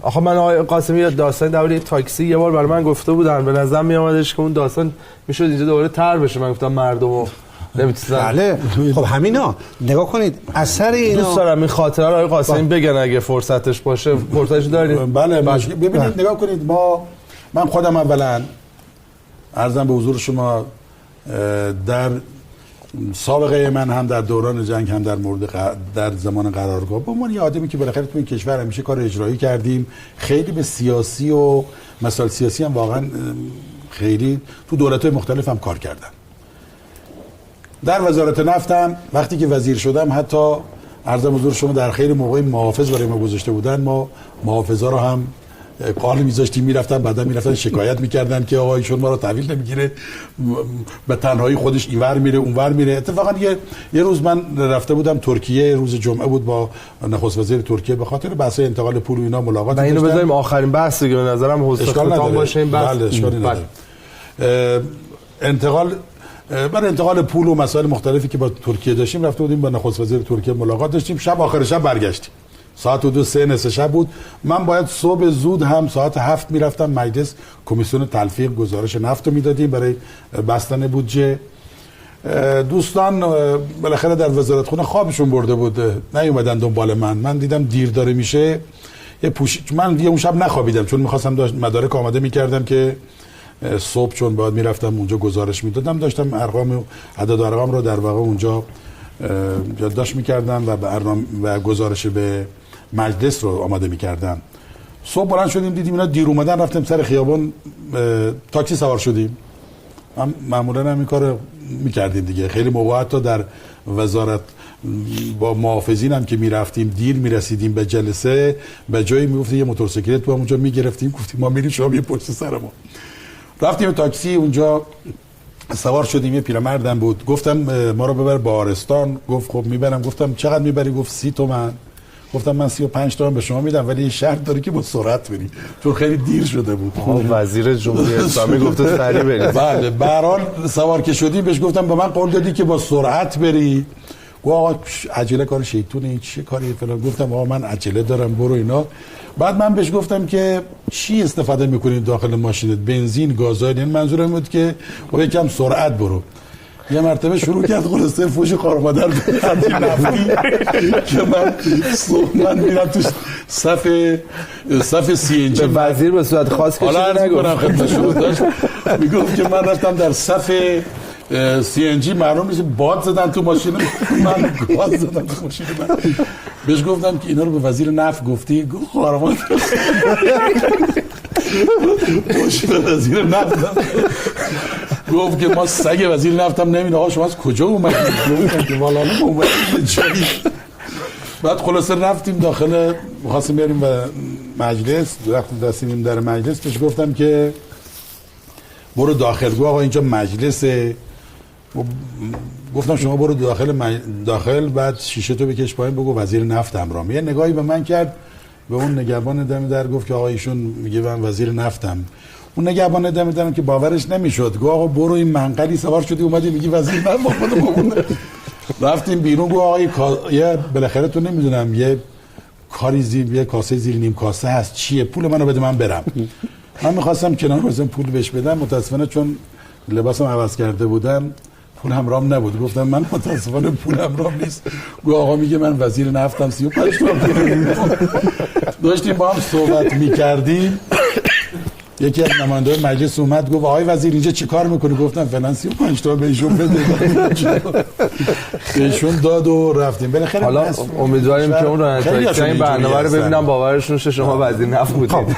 آخه من آقای قاسمی یاد داستان درباره تاکسی یه بار برای من گفته بودن، به نظر می اومدش که اون داستان میشد اینجا دوباره تر بشه. من گفتم مردمو نمیتونن. بله خب همینا نگاه کنید اثر اینا. دوست دارم این خاطره رو آقای قاسمی بگن اگه فرصتش باشه. فرصتش داریم؟ بله ببینید نگاه کنید، من خودم اولا عرضم به حضور شما در سابقه من هم در دوران جنگ هم در زمان قرارگاه با من یه آدمی که بالاخره تو این کشور همیشه کار اجرایی کردیم، خیلی به سیاسی و مسائل سیاسی هم واقعا خیلی تو دولت‌های مختلف هم کار کردم. در وزارت نفتم وقتی که وزیر شدم حتی عرضم حضور شما در خیلی موقعی محافظ برای ما گذاشته بودن، ما محافظا رو هم قال میذاشتیم میرفتن، بعدا میرفتن شکایت میکردن که آقا ایشون ما رو تحویل نمیگیره، به تنهایی خودش اینور میره اونور میره. اتفاقا یه روز من رفته بودم ترکیه، روز جمعه بود، با نخست وزیر ترکیه به خاطر بحث انتقال پول و اینا ملاقات داشتم. اینو بذاریم آخرین بحث دیگه، به نظرم حوزه ختام باشه این بحث. بله اشکالی نداره. برای انتقال پول و مسائل مختلفی که با ترکیه داشتیم رفته بودیم با نخست وزیر ترکیه ملاقات داشتیم. شب آخر شب برگشتیم، ساعت 2-3 نصف شب بود. من باید صبح زود هم ساعت 7 میرفتم مجلس، کمیسیون تلفیق گزارش نفت رو میدادیم برای بستن بودجه. دوستان بالاخره در وزارتخونه خوابشون برده بود، نیومدن دنبال من دیدم دیر داره میشه. من اون شب نخوابیدم چون میخواستم مدارک آماده میکردم که صبح چون باید میرفتم اونجا گزارش میدادم، داشتم ارقام عدد ارقام رو در واقع اونجا یادداشت میکردم و برنامه و گزارش به مجلس رو آماده میکردم. صبح بلند شدیم دیدیم اینا دیر اومدن، رفتیم سر خیابان تاکسی سوار شدیم. من معمولا هم این کار میکردیم دیگه. خیلی موقع حتی در وزارت با محافظین هم که میرفتیم دیر میرسیدیم به جلسه، به جایی میگفتیم یه موتورسیکلت با اونجا میگرفتیم، گفتیم ما میریم شما یه پشت سرمون. رفتیم تاکسی اونجا سوار شدیم، یه پیرمردم بود، گفتم ما رو ببر بهارستان. گفت خب میبرم. گفتم چقدر میبری؟ گفت 30 تومن. گفتم من 35 تومن به شما میدم ولی شرط داره که با سرعت بری، چون خیلی دیر شده بود. وزیر جمهوری اسلامی گفته سریع برید. بله به هر حال سوار که شدیم بهش گفتم به من قول دادی که با سرعت بری. گفت آقا عجله کار شیطونه، این چه کاری فلان. گفتم آقا من عجله دارم برو اینا. بعد من بهش گفتم که چی استفاده میکنید داخل ماشینت؟ بنزین، گازوئیل؟ این منظورم بود که با یکم سرعت برو. یه مرتبه شروع کرد خلاصه فوش خار مادر خرجی نفتی که من میرم تو صف سی ان جی. به وزیر به صورت خاص کشیده نگفتم خدمتشون داشت میگفت که من رفتم در صف سی ان جی، معلوم میشه باد زدن تو ماشین من، گاز زدن تو ماشین من. بهش گفتم که اینا رو به وزیر نفت گفتی؟ گفت خارمان خوش به وزیر نفت. گفت که ما سگ وزیر نفتم نمیدونم. آقا شما از کجا اومدید؟ گفتم که والا ما اومدیم جایی. بعد خلاصه رفتیم داخل، می‌خواستیم بریم به مجلس. رفتیم رسیدیم در مجلس، بهش گفتم که برو داخل. گفت آقا اینجا مجلسه. گفتم شما برو داخل بعد شیشه تو بکش پایین بگو وزیر نفت همراهم. یه نگاهی به من کرد، به اون نگهبان دم در گفت که آقا ایشون میگه من وزیر نفتم. اون نگهبان دم در که باورش نمیشد گفت آقا برو این منقلی سوار شدی اومدی میگی وزیر نفت. رفتیم بیرون. گفت آقا یه بالاخره تو نمیدونم یه کاری یه کاسه زیر نیم کاسه هست چیه؟ پول منو بده من برم. من می‌خواستم کنار بزنم پول بهش بدم، متاسفانه چون لباسم عوض کرده بودم پول همراهم نبود. گفتم من متاسفانه پول همراهم نیست. گفت آقا میگه من وزیر نفتم 35 تومن. داشتیم با هم صحبت می‌کردیم، یکی از نماینده‌های مجلس اومد گفت آقای وزیر اینجا چی کار می‌کنی؟ گفتم فلان 35 تومن بهشون بده. بهشون داد و رفتیم. بالاخره حالا امیدواریم که اون رو این برنامه رو ببینم باورشون شه شما وزیر نفت بودید.